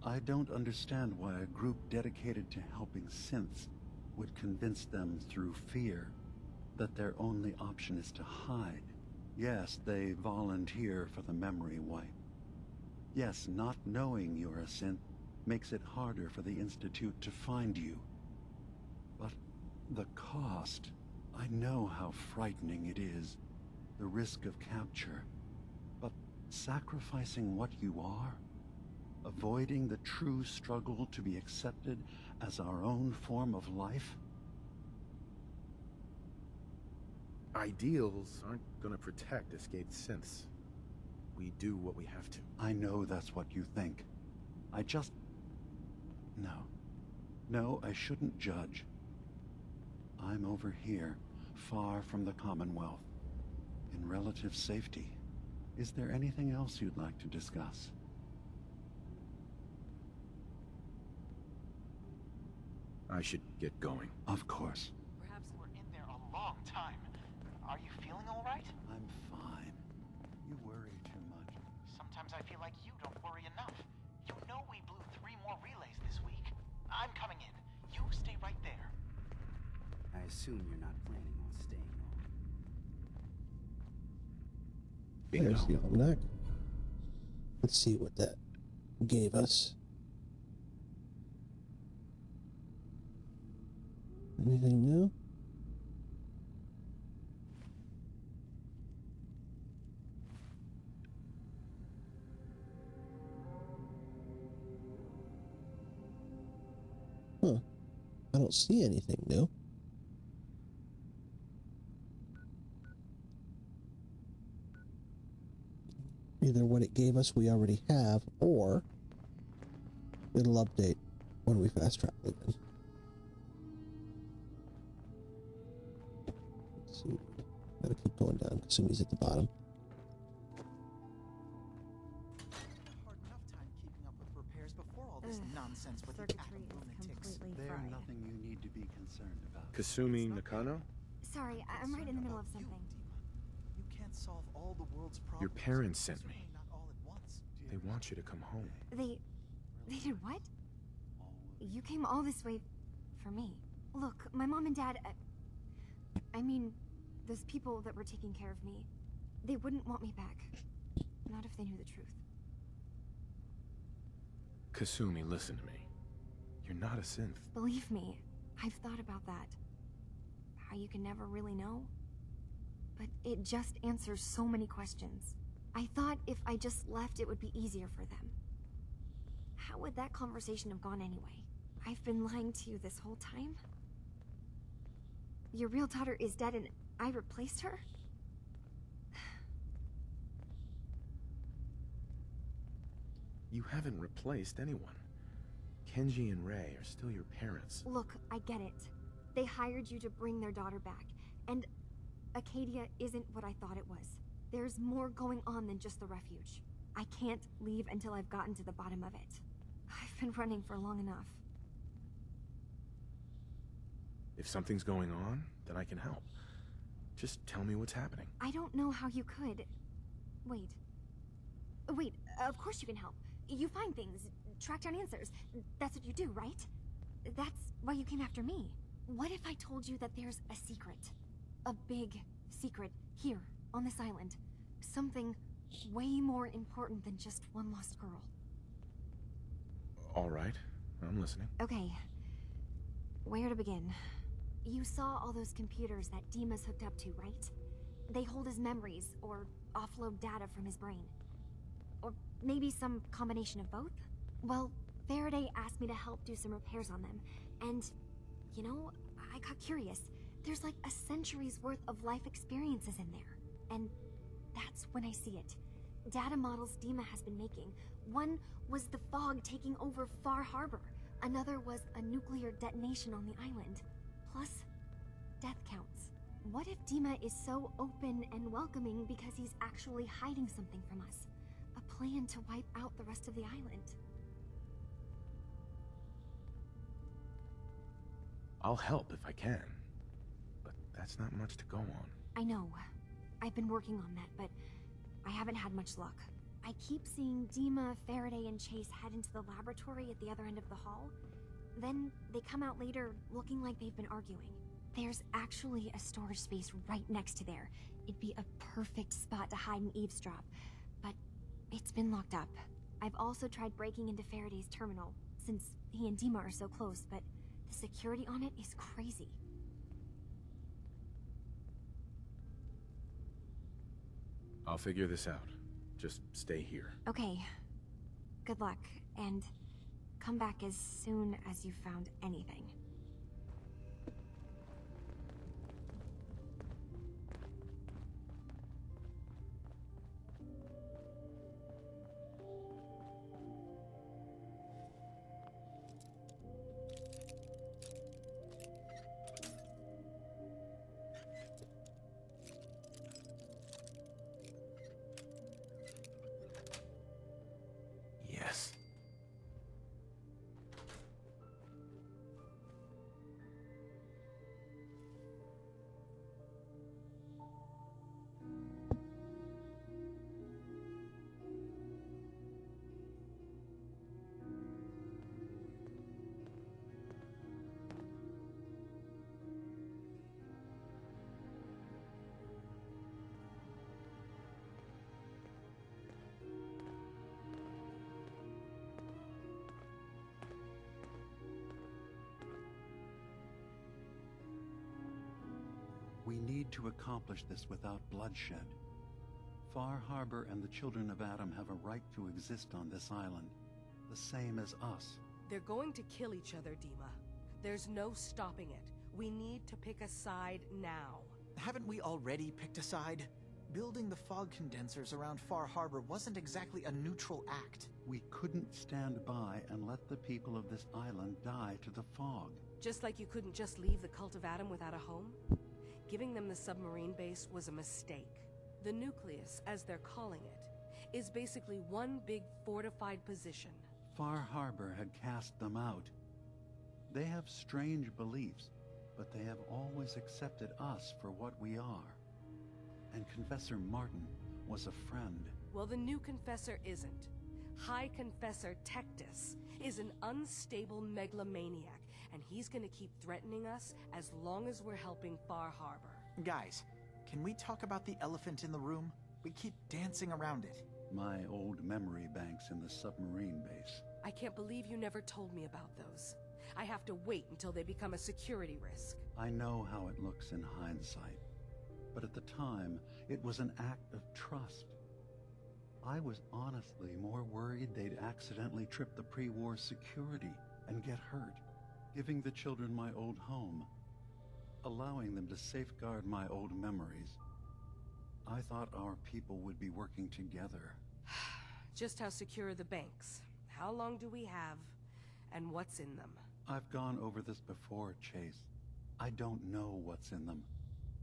I don't understand why a group dedicated to helping synths would convince them through fear that their only option is to hide. Yes, they volunteer for the memory wipe. Yes, not knowing you're a synth makes it harder for the Institute to find you. But the cost, I know how frightening it is, the risk of capture. But sacrificing what you are, avoiding the true struggle to be accepted as our own form of life? Ideals aren't gonna protect escaped synths. We do what we have to. I know that's what you think. I just... No, I shouldn't judge. I'm over here, far from the Commonwealth, in relative safety. Is there anything else you'd like to discuss? I should get going. Of course. Perhaps we're in there a long time. Are you feeling all right? I'm fine. You worry too much. Sometimes I feel like you don't worry enough. You know we blew 3 more relays this week. I'm coming in. You stay right there. I assume you're not planning on staying long. There's the almanac. Let's see what that gave us. Anything new? don't see anything new. Either what it gave us we already have, or it'll update when we fast travel again. Let's see. Gotta keep going down. Kasumi's at the bottom. Hard enough time keeping up with repairs before all this nonsense with the Circuitry atom is lunatics. completely There's fried. nothing you need to be concerned about. Kasumi Nakano? Sorry, I'm right in the middle of something. You can't solve all the world's problems. Your parents sent me. Not all at once. They want you to come home. They did what? You came all this way for me. Look, my mom and dad, I mean, those people that were taking care of me, they wouldn't want me back. Not if they knew the truth. Kasumi, listen to me. You're not a synth. Believe me, I've thought about that. How you can never really know. But it just answers so many questions. I thought if I just left, it would be easier for them. How would that conversation have gone anyway? I've been lying to you this whole time? Your real daughter is dead and I replaced her? You haven't replaced anyone. Kenji and Rei are still your parents. Look, I get it. They hired you to bring their daughter back, and Acadia isn't what I thought it was. There's more going on than just the refuge. I can't leave until I've gotten to the bottom of it. I've been running for long enough. If something's going on, then I can help. Just tell me what's happening. I don't know how you could. Wait. Wait, of course you can help. You find things, track down answers. That's what you do, right? That's why you came after me. What if I told you that there's a secret? A big secret here, on this island. Something way more important than just one lost girl. All right, I'm listening. Okay. Where to begin? You saw all those computers that Dima's hooked up to, right? They hold his memories, or offload data from his brain. Or maybe some combination of both? Well, Faraday asked me to help do some repairs on them, and, you know, I got curious. There's like a century's worth of life experiences in there, and that's when I see it. Data models Dima has been making. One was the fog taking over Far Harbor. Another was a nuclear detonation on the island. Plus, death counts. What if Dima is so open and welcoming because he's actually hiding something from us? A plan to wipe out the rest of the island. I'll help if I can. But that's not much to go on. I know. I've been working on that, but I haven't had much luck. I keep seeing Dima, Faraday, and Chase head into the laboratory at the other end of the hall. Then they come out later looking like they've been arguing. There's actually a storage space right next to there. It'd be a perfect spot to hide and eavesdrop, but it's been locked up. I've also tried breaking into Faraday's terminal, since he and Dima are so close, but the security on it is crazy. I'll figure this out. Just stay here. Okay. Good luck, and come back as soon as you've found anything. Yes. We need to accomplish this without bloodshed. Far Harbor and the Children of Atom have a right to exist on this island, the same as us. They're going to kill each other, Dima. There's no stopping it. We need to pick a side now. Haven't we already picked a side? Building the fog condensers around Far Harbor wasn't exactly a neutral act. We couldn't stand by and let the people of this island die to the fog. Just like you couldn't just leave the Cult of Adam without a home? Giving them the submarine base was a mistake. The nucleus, as they're calling it, is basically one big fortified position. Far Harbor had cast them out. They have strange beliefs, but they have always accepted us for what we are. And Confessor Martin was a friend. Well, the new Confessor isn't. High Confessor Tectus is an unstable megalomaniac, and he's gonna keep threatening us as long as we're helping Far Harbor. Guys, can we talk about the elephant in the room? We keep dancing around it. My old memory banks in the submarine base. I can't believe you never told me about those. I have to wait until they become a security risk. I know how it looks in hindsight, but at the time, it was an act of trust. I was honestly more worried they'd accidentally trip the pre-war security and get hurt, giving the children my old home, allowing them to safeguard my old memories. I thought our people would be working together. Just how secure are the banks? How long do we have? And what's in them? I've gone over this before, Chase. I don't know what's in them.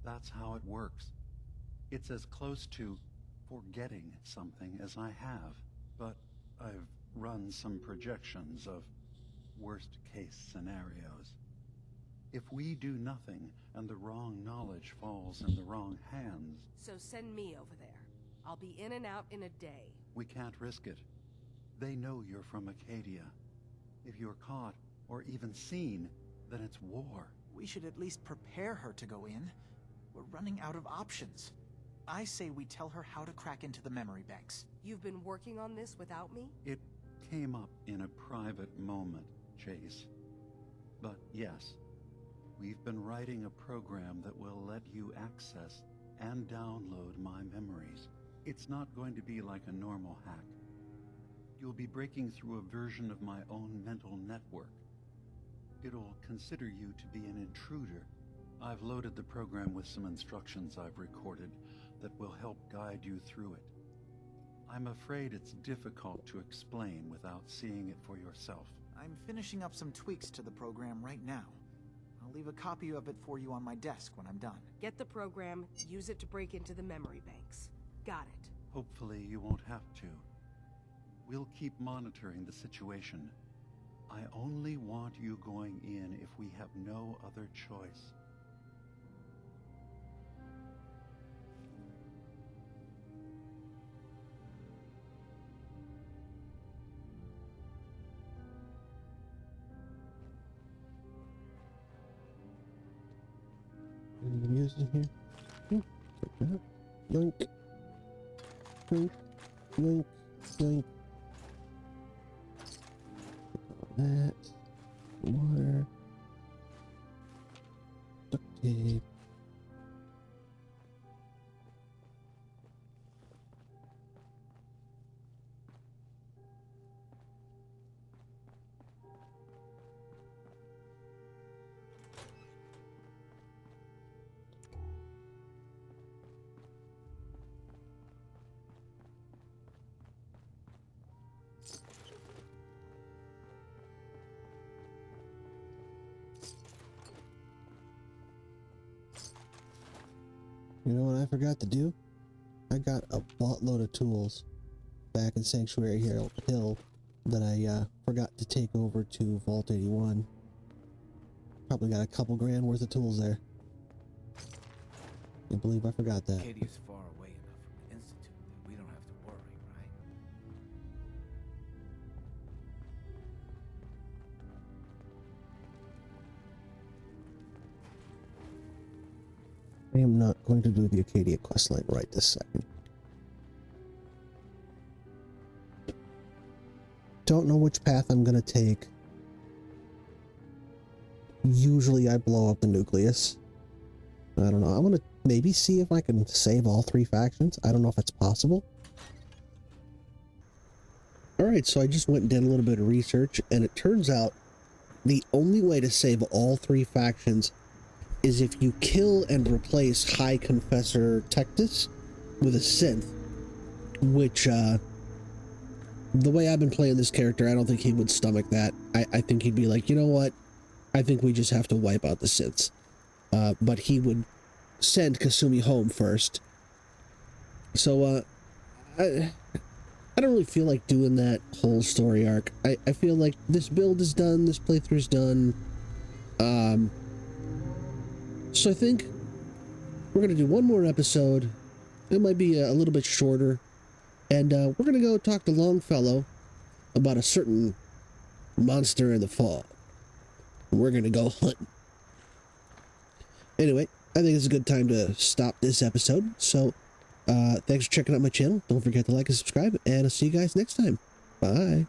That's how it works. It's as close to forgetting something as I have, but I've run some projections of worst-case scenarios. If we do nothing and the wrong knowledge falls in the wrong hands... So send me over there. I'll be in and out in a day. We can't risk it. They know you're from Acadia. If you're caught, or even seen, then it's war. We should at least prepare her to go in. We're running out of options. I say we tell her how to crack into the memory banks. You've been working on this without me? It came up in a private moment, Chase. But yes, we've been writing a program that will let you access and download my memories. It's not going to be like a normal hack. You'll be breaking through a version of my own mental network. It'll consider you to be an intruder. I've loaded the program with some instructions I've recorded that will help guide you through it. I'm afraid it's difficult to explain without seeing it for yourself. I'm finishing up some tweaks to the program right now. I'll leave a copy of it for you on my desk when I'm done. Get the program, use it to break into the memory banks. Got it. Hopefully you won't have to. We'll keep monitoring the situation. I only want you going in if we have no other choice. Any music here? Yoink. Yoink. Yoink. Yoink. That. Water. Duct tape. You know what I forgot to do? I got a buttload of tools back in Sanctuary Hill that I forgot to take over to Vault 81. Probably got a couple grand worth of tools there. Can't believe I forgot that. Acadia's far away enough from the Institute that we don't have to worry, right? I am not going to do the Acadia questline right this second. Don't know which path I'm going to take. Usually I blow up the nucleus. I don't know. I'm going to maybe see if I can save all three factions. I don't know if it's possible. Alright, so I just went and did a little bit of research, and it turns out the only way to save all three factions is if you kill and replace High Confessor Tectus with a synth, which, the way I've been playing this character, I don't think he would stomach that. I think he'd be like, you know what? I think we just have to wipe out the synths. But he would send Kasumi home first. So, I don't really feel like doing that whole story arc. I feel like this build is done, this playthrough's done. So I think we're going to do one more episode. It might be a little bit shorter. And we're going to go talk to Longfellow about a certain monster in the fall. We're going to go hunting. Anyway, I think it's a good time to stop this episode. So, thanks for checking out my channel. Don't forget to like and subscribe. And I'll see you guys next time. Bye.